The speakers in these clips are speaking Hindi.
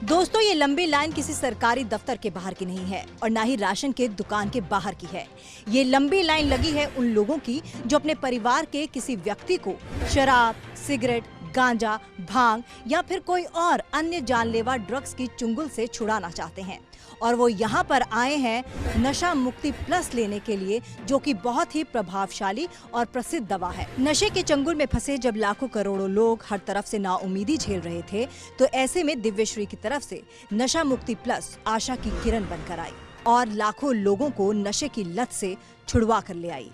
दोस्तों, ये लंबी लाइन किसी सरकारी दफ्तर के बाहर की नहीं है और ना ही राशन के दुकान के बाहर की है। ये लंबी लाइन लगी है उन लोगों की जो अपने परिवार के किसी व्यक्ति को शराब, सिगरेट, गांजा, भांग या फिर कोई और अन्य जानलेवा ड्रग्स की चुंगल से छुड़ाना चाहते हैं और वो यहाँ पर आए हैं नशा मुक्ति प्लस लेने के लिए, जो कि बहुत ही प्रभावशाली और प्रसिद्ध दवा है। नशे के चंगुल में फंसे जब लाखों करोड़ों लोग हर तरफ से नाउमीदी झेल रहे थे, तो ऐसे में दिव्यश्री की तरफ से नशा मुक्ति प्लस आशा की किरण बनकर आई और लाखों लोगों को नशे की लत से छुड़वा कर ले आई।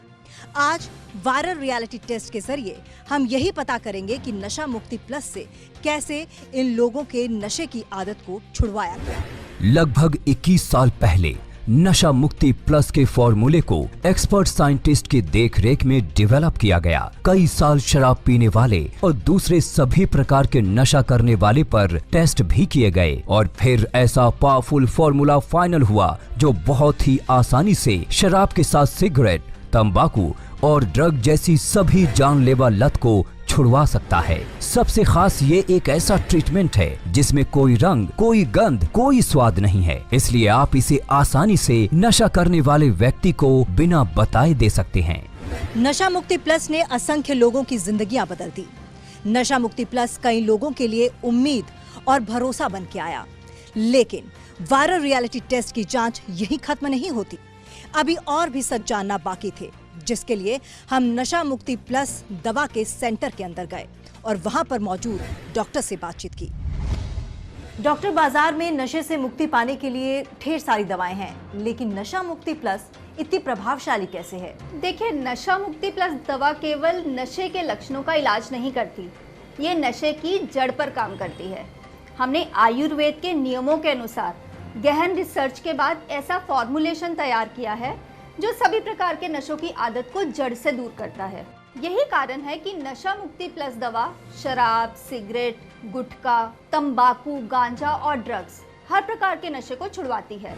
आज वायरल रियलिटी टेस्ट के जरिए हम यही पता करेंगे कि नशा मुक्ति प्लस से कैसे इन लोगों के नशे की आदत को छुड़वाया गया। लगभग 21 साल पहले नशा मुक्ति प्लस के फॉर्मूले को एक्सपर्ट साइंटिस्ट की देखरेख में डेवलप किया गया। कई साल शराब पीने वाले और दूसरे सभी प्रकार के नशा करने वाले पर टेस्ट भी किए गए और फिर ऐसा पावरफुल फॉर्मूला फाइनल हुआ जो बहुत ही आसानी से शराब के साथ सिगरेट, तंबाकू और ड्रग जैसी सभी जानलेवा लत को छुड़वा सकता है। सबसे खास ये एक ऐसा ट्रीटमेंट है जिसमें कोई रंग, कोई गंध, कोई स्वाद नहीं है, इसलिए आप इसे आसानी से नशा करने वाले व्यक्ति को बिना बताए दे सकते हैं। नशा मुक्ति प्लस ने असंख्य लोगों की जिंदगियां बदल दी। नशा मुक्ति प्लस कई लोगों के लिए उम्मीद और भरोसा बन के आया, लेकिन वायरल रियलिटी टेस्ट की जांच यही खत्म नहीं होती। अभी और भी सच जानना बाकी थे, जिसके लिए हम नशा मुक्ति प्लस दवा के सेंटर के अंदर गए और वहां पर मौजूद डॉक्टर से बातचीत की। डॉक्टर, बाजार में नशे से मुक्ति पाने के लिए ढेर सारी दवाएं हैं, लेकिन नशा मुक्ति प्लस इतनी प्रभावशाली कैसे है? देखिए, नशा मुक्ति प्लस दवा केवल नशे के लक्षणों का इलाज नहीं करती, ये नशे की जड़ पर काम करती है। हमने आयुर्वेद के नियमों के अनुसार गहन रिसर्च के बाद ऐसा फॉर्मुलेशन तैयार किया है जो सभी प्रकार के नशों की आदत को जड़ से दूर करता है। यही कारण है कि नशा मुक्ति प्लस दवा शराब, सिगरेट, गुटखा, तंबाकू, गांजा और ड्रग्स हर प्रकार के नशे को छुड़वाती है।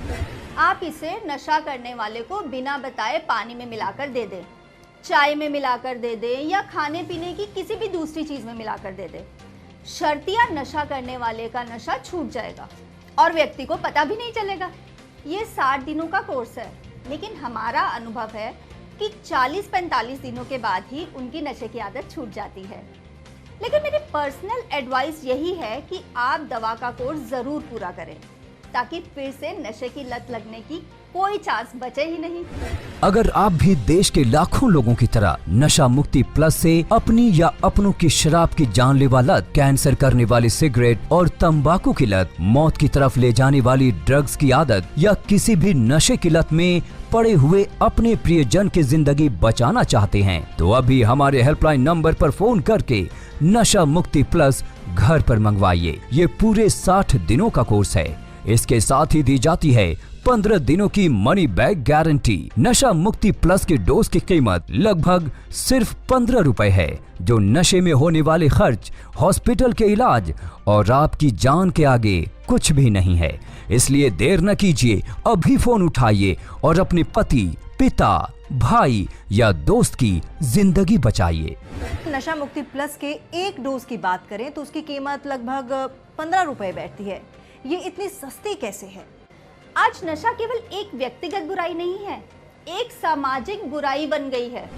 आप इसे नशा करने वाले को बिना बताए पानी में मिलाकर दे दें, चाय में मिलाकर दे दें या खाने पीने की किसी भी दूसरी चीज में मिलाकर दे दें। शर्तिया नशा करने वाले का नशा छूट जाएगा और व्यक्ति को पता भी नहीं चलेगा। ये 60 दिनों का कोर्स है, लेकिन हमारा अनुभव है कि 40-45 दिनों के बाद ही उनकी नशे की आदत छूट जाती है। लेकिन मेरी पर्सनल एडवाइस यही है कि आप दवा का कोर्स ज़रूर पूरा करें, ताकि फिर से नशे की लत लगने की कोई चांस बचे ही नहीं। अगर आप भी देश के लाखों लोगों की तरह नशा मुक्ति प्लस से अपनी या अपनों की शराब की जानलेवा लत, कैंसर करने वाली सिगरेट और तंबाकू की लत, मौत की तरफ ले जाने वाली ड्रग्स की आदत या किसी भी नशे की लत में पड़े हुए अपने प्रियजन की जिंदगी बचाना चाहते हैं, तो अभी हमारे हेल्पलाइन नंबर पर फोन करके नशा मुक्ति प्लस घर पर मंगवाइए। ये पूरे 60 दिनों का कोर्स है। इसके साथ ही दी जाती है 15 दिनों की मनी बैक गारंटी। नशा मुक्ति प्लस की डोज की कीमत लगभग सिर्फ 15 रुपए है, जो नशे में होने वाले खर्च, हॉस्पिटल के इलाज और आपकी जान के आगे कुछ भी नहीं है। इसलिए देर न कीजिए, अभी फोन उठाइए और अपने पति, पिता, भाई या दोस्त की जिंदगी बचाइए। नशा मुक्ति प्लस के एक डोज की बात करें तो उसकी कीमत लगभग 15 रुपए बैठती है। ये इतनी सस्ती कैसे है? आज नशा केवल एक व्यक्तिगत बुराई नहीं है, एक सामाजिक बुराई बन गई है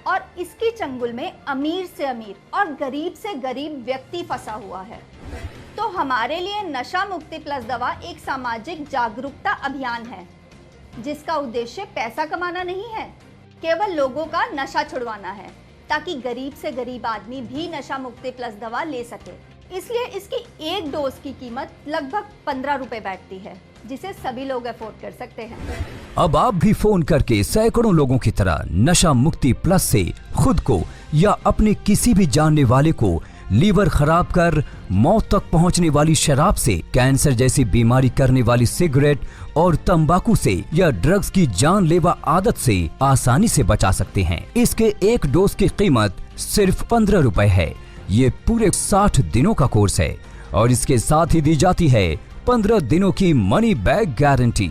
और इसकी चंगुल में अमीर से अमीर और गरीब से गरीब व्यक्ति फंसा हुआ है। तो हमारे लिए नशा मुक्ति प्लस दवा एक सामाजिक जागरूकता अभियान है, जिसका उद्देश्य पैसा कमाना नहीं है, केवल लोगों का नशा छुड़वाना है, ताकि गरीब से गरीब आदमी भी नशा मुक्ति प्लस दवा ले सके। इसलिए इसकी एक डोज की कीमत लगभग 15 रुपए बैठती है, जिसे सभी लोग अफोर्ड कर सकते हैं। अब आप भी फोन करके सैकड़ों लोगों की तरह नशा मुक्ति प्लस से खुद को या अपने किसी भी जानने वाले को लीवर खराब कर मौत तक पहुंचने वाली शराब से, कैंसर जैसी बीमारी करने वाली सिगरेट और तंबाकू से या ड्रग्स की जानलेवा आदत से आसानी से बचा सकते हैं। इसके एक डोज की कीमत सिर्फ 15 रुपए है। ये पूरे 60 दिनों का कोर्स है और इसके साथ ही दी जाती है 15 दिनों की मनी बैक गारंटी।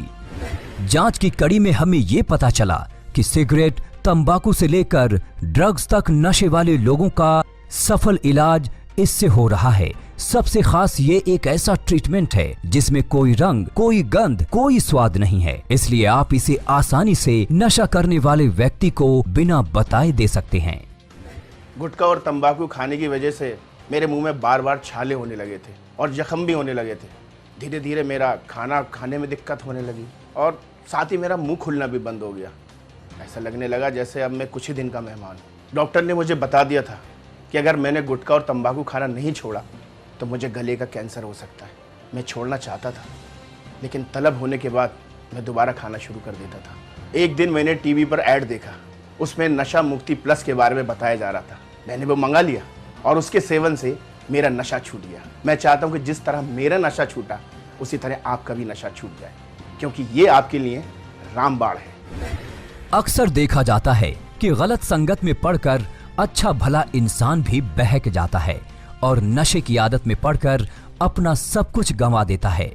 जांच की कड़ी में हमें ये पता चला कि सिगरेट, तंबाकू से लेकर ड्रग्स तक नशे वाले लोगों का सफल इलाज इससे हो रहा है। सबसे खास ये एक ऐसा ट्रीटमेंट है जिसमें कोई रंग, कोई गंध, कोई स्वाद नहीं है, इसलिए आप इसे आसानी से नशा करने वाले व्यक्ति को बिना बताए दे सकते हैं। गुटखा और तंबाकू खाने की वजह से मेरे मुंह में बार बार छाले होने लगे थे और जख्म भी होने लगे थे। धीरे धीरे मेरा खाना खाने में दिक्कत होने लगी और साथ ही मेरा मुंह खुलना भी बंद हो गया। ऐसा लगने लगा जैसे अब मैं कुछ ही दिन का मेहमान हूँ। डॉक्टर ने मुझे बता दिया था कि अगर मैंने गुटखा और तंबाकू खाना नहीं छोड़ा तो मुझे गले का कैंसर हो सकता है। मैं छोड़ना चाहता था, लेकिन तलब होने के बाद मैं दोबारा खाना शुरू कर देता था। एक दिन मैंने टीवी पर ऐड देखा, उसमें नशा मुक्ति प्लस के बारे में बताया जा रहा था। मैंने वो मंगा लिया और उसके सेवन से मेरा नशा छूट गया। मैं चाहता हूँ कि जिस तरह मेरा नशा छूटा उसी तरह आपका भी नशा छूट जाए, क्योंकि ये आपके लिए रामबाण है। अक्सर देखा जाता है कि गलत संगत में पड़कर अच्छा भला इंसान भी बहक जाता है और नशे की आदत में पड़कर अपना सब कुछ गंवा देता है,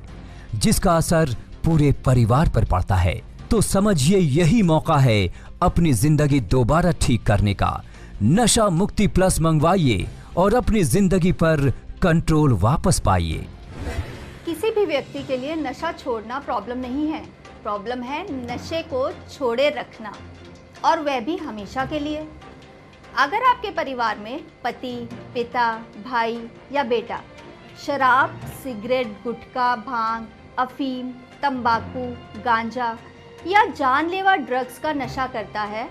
जिसका असर पूरे परिवार पर पड़ता है। तो समझिए यही मौका है अपनी जिंदगी दोबारा ठीक करने का। नशा मुक्ति प्लस मंगवाइए और अपनी जिंदगी पर कंट्रोल वापस पाइए। किसी भी व्यक्ति के लिए नशा छोड़ना प्रॉब्लम नहीं है, प्रॉब्लम है नशे को छोड़े रखना, और वह भी हमेशा के लिए। अगर आपके परिवार में पति, पिता, भाई या बेटा शराब, सिगरेट, गुटखा, भांग, अफीम, तंबाकू, गांजा या जानलेवा ड्रग्स का नशा करता है,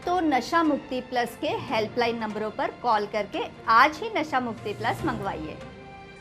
तो नशा मुक्ति प्लस के हेल्पलाइन नंबरों पर कॉल करके आज ही नशा मुक्ति प्लस मंगवाइए।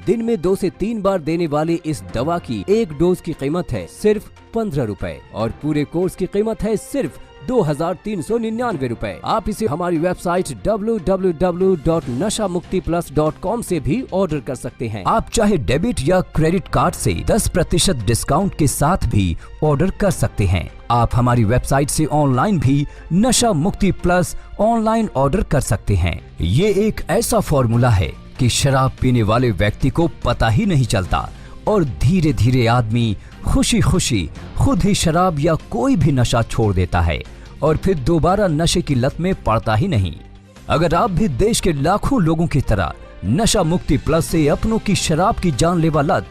दिन में 2 से 3 बार देने वाली इस दवा की एक डोज की कीमत है सिर्फ 15 रुपए और पूरे कोर्स की कीमत है सिर्फ 2399 रुपए। आप इसे हमारी वेबसाइट www.nashamuktiplus.com से भी ऑर्डर कर सकते हैं। आप चाहे डेबिट या क्रेडिट कार्ड से 10% डिस्काउंट के साथ भी ऑर्डर कर सकते हैं। आप हमारी वेबसाइट से ऑनलाइन भी नशा मुक्ति प्लस ऑनलाइन ऑर्डर कर सकते हैं। ये एक ऐसा फॉर्मूला है कि शराब पीने वाले व्यक्ति को पता ही नहीं चलता और धीरे धीरे आदमी खुशी खुशी खुद ही शराब या कोई भी नशा छोड़ देता है और फिर दोबारा नशे की लत में पड़ता ही नहीं। अगर आप भी देश के लाखों लोगों की तरह नशा मुक्ति प्लस से अपनों की शराब की जानलेवा लत,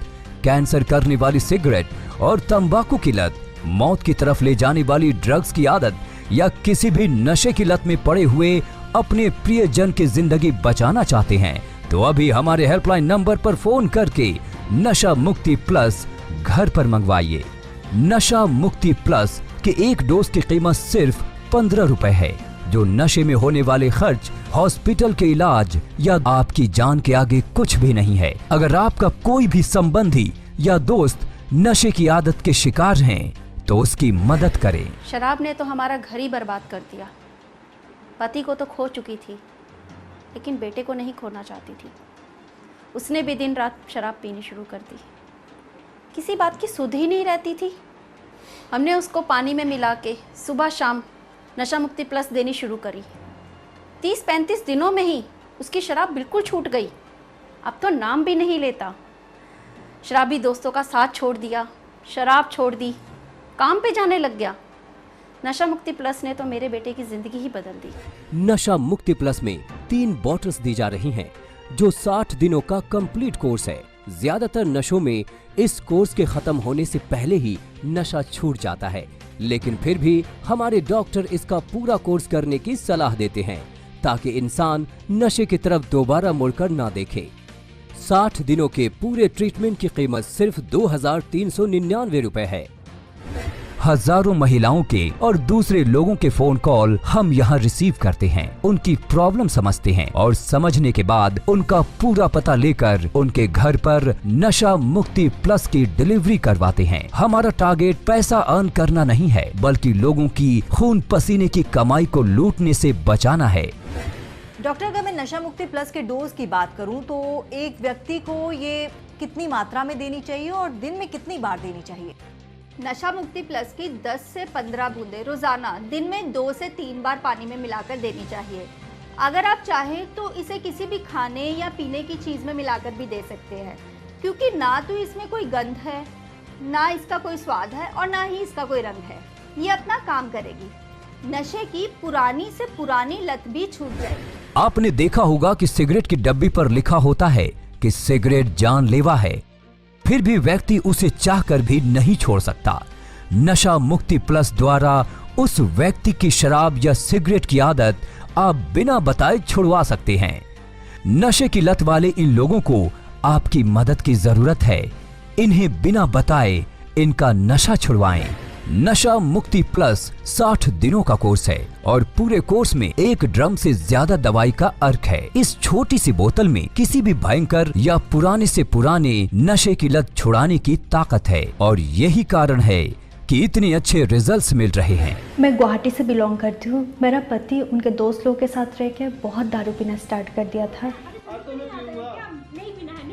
कैंसर करने वाली सिगरेट और तंबाकू की लत, मौत की तरफ ले जाने वाली ड्रग्स की आदत या किसी भी नशे की लत में पड़े हुए अपने प्रियजन की जिंदगी बचाना चाहते हैं, तो अभी हमारे हेल्पलाइन नंबर पर फोन करके नशा मुक्ति प्लस घर पर मंगवाइए। नशा मुक्ति प्लस के एक डोज की कीमत सिर्फ 15 रुपए है, जो नशे में होने वाले खर्च, हॉस्पिटल के इलाज या आपकी जान के आगे कुछ भी नहीं है। अगर आपका कोई भी संबंधी या दोस्त नशे की आदत के शिकार हैं, तो उसकी मदद करें। शराब ने तो हमारा घर ही बर्बाद कर दिया। पति को तो खो चुकी थी, लेकिन बेटे को नहीं खोना चाहती थी। उसने भी दिन रात शराब पीनी शुरू कर दी। किसी बात की सुध ही नहीं रहती थी। हमने उसको पानी में मिला के सुबह शाम नशा मुक्ति प्लस देनी शुरू करी। 30-35 दिनों में ही उसकी शराब बिल्कुल छूट गई। अब तो नाम भी नहीं लेता। शराबी दोस्तों का साथ छोड़ दिया, शराब छोड़ दी, काम पे जाने लग गया। नशा मुक्ति प्लस ने तो मेरे बेटे की जिंदगी ही बदल दी। नशा मुक्ति प्लस में 3 बॉटल्स दी जा रही हैं, जो 60 दिनों का कंप्लीट कोर्स है। ज्यादातर नशों में इस कोर्स के खत्म होने से पहले ही नशा छूट जाता है, लेकिन फिर भी हमारे डॉक्टर इसका पूरा कोर्स करने की सलाह देते हैं, ताकि इंसान नशे की तरफ दोबारा मुड़कर ना देखे। 60 दिनों के पूरे ट्रीटमेंट की कीमत सिर्फ 2399 रुपए है। हजारों महिलाओं के और दूसरे लोगों के फोन कॉल हम यहाँ रिसीव करते हैं, उनकी प्रॉब्लम समझते हैं और समझने के बाद उनका पूरा पता लेकर उनके घर पर नशा मुक्ति प्लस की डिलीवरी करवाते हैं। हमारा टारगेट पैसा अर्न करना नहीं है, बल्कि लोगों की खून पसीने की कमाई को लूटने से बचाना है। डॉक्टर, अगर मैं नशा मुक्ति प्लस के डोज की बात करूं तो एक व्यक्ति को ये कितनी मात्रा में देनी चाहिए और दिन में कितनी बार देनी चाहिए? नशा मुक्ति प्लस की 10 से 15 बूंदें रोजाना दिन में 2 से 3 बार पानी में मिलाकर देनी चाहिए। अगर आप चाहें तो इसे किसी भी खाने या पीने की चीज़ में मिलाकर भी दे सकते हैं, क्योंकि ना तो इसमें कोई गंध है, ना इसका कोई स्वाद है और ना ही इसका कोई रंग है। ये अपना काम करेगी। नशे की पुरानी से पुरानी लत भी छूट जाएगी। आपने देखा होगा कि सिगरेट की डब्बी पर लिखा होता है कि सिगरेट जानलेवा है, फिर भी व्यक्ति उसे चाहकर भी नहीं छोड़ सकता। नशा मुक्ति प्लस द्वारा उस व्यक्ति की शराब या सिगरेट की आदत आप बिना बताए छुड़वा सकते हैं। नशे की लत वाले इन लोगों को आपकी मदद की जरूरत है। इन्हें बिना बताए इनका नशा छुड़वाएं। नशा मुक्ति प्लस 60 दिनों का कोर्स है और पूरे कोर्स में 1 ड्रम से ज्यादा दवाई का अर्क है। इस छोटी सी बोतल में किसी भी भयंकर या पुराने से पुराने नशे की लत छुड़ाने की ताकत है और यही कारण है कि इतने अच्छे रिजल्ट्स मिल रहे हैं। मैं गुवाहाटी से बिलोंग करती हूँ। मेरा पति उनके दोस्त लोगों के साथ रह के बहुत दारू पीना स्टार्ट कर दिया था।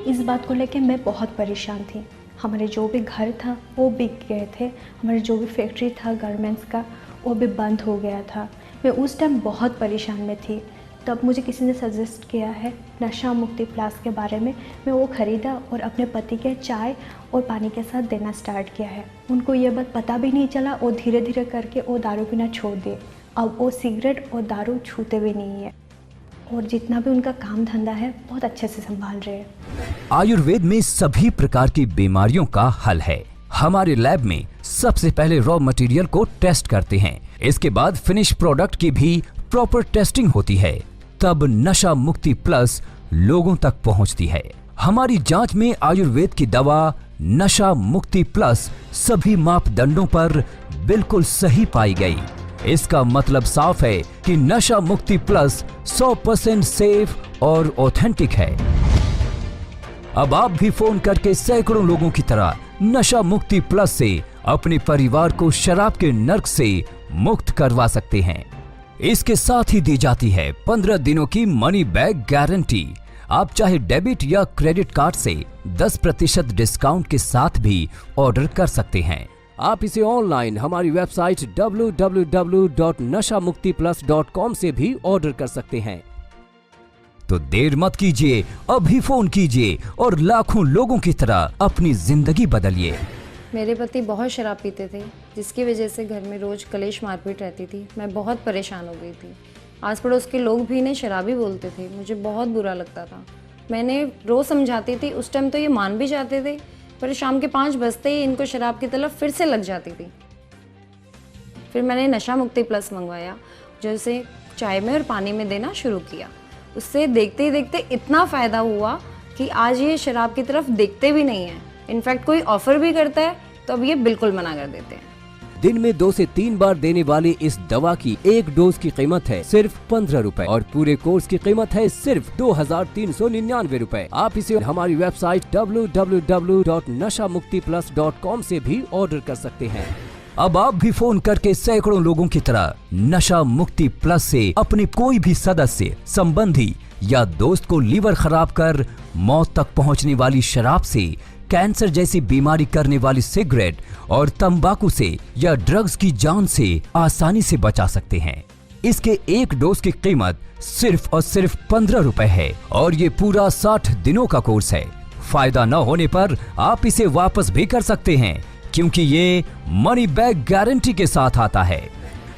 इस बात को लेके मैं बहुत परेशान थी। हमारे जो भी घर था वो बिक गए थे, हमारे जो भी फैक्ट्री था गारमेंट्स का वो भी बंद हो गया था। मैं उस टाइम बहुत परेशान में थी। तब मुझे किसी ने सजेस्ट किया है नशा मुक्ति प्लस के बारे में। मैं वो ख़रीदा और अपने पति के चाय और पानी के साथ देना स्टार्ट किया है। उनको ये बात पता भी नहीं चला और धीरे धीरे करके वो दारू पीना छोड़ दिए। अब वो सिगरेट और दारू छूते भी नहीं है और जितना भी उनका काम धंधा है बहुत अच्छे से संभाल रहे हैं। आयुर्वेद में सभी प्रकार की बीमारियों का हल है। हमारे लैब में सबसे पहले रॉ मटेरियल को टेस्ट करते हैं, इसके बाद फिनिश प्रोडक्ट की भी प्रॉपर टेस्टिंग होती है, तब नशा मुक्ति प्लस लोगों तक पहुंचती है। हमारी जांच में आयुर्वेद की दवा नशा मुक्ति प्लस सभी मापदंडों पर बिल्कुल सही पाई गई। इसका मतलब साफ है कि नशा मुक्ति प्लस 100% सेफ और ऑथेंटिक है। अब आप भी फोन करके सैकड़ों लोगों की तरह नशा मुक्ति प्लस से अपने परिवार को शराब के नर्क से मुक्त करवा सकते हैं। इसके साथ ही दी जाती है 15 दिनों की मनी बैक गारंटी। आप चाहे डेबिट या क्रेडिट कार्ड से 10% डिस्काउंट के साथ भी ऑर्डर कर सकते हैं। आप इसे ऑनलाइन हमारी वेबसाइट www.nashamuktiplus.com से भी ऑर्डर कर सकते हैं। तो देर मत कीजिए, अभी फोन कीजिए और लाखों लोगों की तरह अपनी जिंदगी बदलिए। मेरे पति बहुत शराब पीते थे, जिसकी वजह से घर में रोज कलेश मारपीट रहती थी। मैं बहुत परेशान हो गई थी। आस पड़ोस के लोग भी इन्हें शराबी बोलते थे। मुझे बहुत बुरा लगता था। मैंने रोज़ समझाती थी, उस टाइम तो ये मान भी जाते थे, पर शाम के 5 बजते ही इनको शराब की तलब फिर से लग जाती थी। फिर मैंने नशा मुक्ति प्लस मंगवाया, जो इसे चाय में और पानी में देना शुरू किया। उससे देखते ही देखते इतना फ़ायदा हुआ कि आज ये शराब की तरफ देखते भी नहीं हैं। इनफैक्ट कोई ऑफर भी करता है तो अब ये बिल्कुल मना कर देते हैं। दिन में 2 से 3 बार देने वाली इस दवा की 1 डोज की कीमत है सिर्फ 15 रुपए और पूरे कोर्स की कीमत है सिर्फ 2399 रुपए। आप इसे हमारी वेबसाइट www.nashamuktiplus.com से भी ऑर्डर कर सकते हैं। अब आप भी फोन करके सैकड़ों लोगों की तरह नशा मुक्ति प्लस से अपने कोई भी सदस्य, संबंधी या दोस्त को लीवर खराब कर मौत तक पहुंचने वाली शराब से, कैंसर जैसी बीमारी करने वाली सिगरेट और तंबाकू से या ड्रग्स की जान से आसानी से बचा सकते हैं। इसके 1 डोज की कीमत सिर्फ और सिर्फ 15 रुपए है और ये पूरा 60 दिनों का कोर्स है। फायदा न होने पर आप इसे वापस भी कर सकते हैं, क्योंकि ये मनी बैक गारंटी के साथ आता है।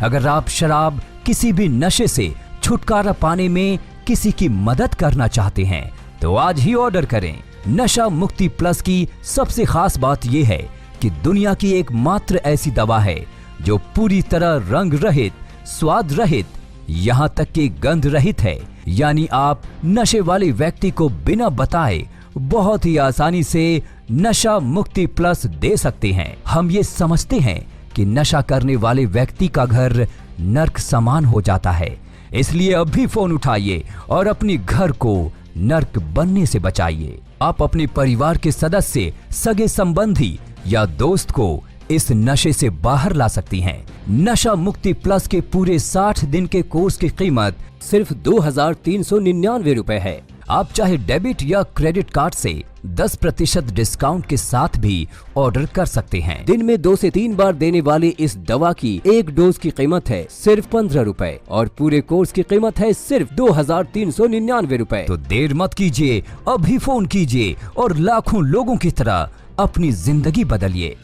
अगर आप शराब किसी भी नशे से छुटकारा पाने में किसी की मदद करना चाहते हैं तो आज ही ऑर्डर करें। नशा मुक्ति प्लस की सबसे खास बात यह है कि दुनिया की एकमात्र ऐसी दवा है जो पूरी तरह रंग रहित, स्वाद रहित, यहाँ तक कि गंध रहित है। यानी आप नशे वाले व्यक्ति को बिना बताए बहुत ही आसानी से नशा मुक्ति प्लस दे सकते हैं। हम ये समझते हैं कि नशा करने वाले व्यक्ति का घर नर्क समान हो जाता है, इसलिए अब भी फोन उठाइए और अपने घर को नर्क बनने से बचाइए। आप अपने परिवार के सदस्य, सगे संबंधी या दोस्त को इस नशे से बाहर ला सकती हैं। नशा मुक्ति प्लस के पूरे 60 दिन के कोर्स की कीमत सिर्फ 2399 रुपए है। आप चाहे डेबिट या क्रेडिट कार्ड से 10% डिस्काउंट के साथ भी ऑर्डर कर सकते हैं। दिन में 2 से 3 बार देने वाली इस दवा की 1 डोज की कीमत है सिर्फ 15 रुपए और पूरे कोर्स की कीमत है सिर्फ 2399 रुपए। तो देर मत कीजिए, अभी फोन कीजिए और लाखों लोगों की तरह अपनी जिंदगी बदलिए।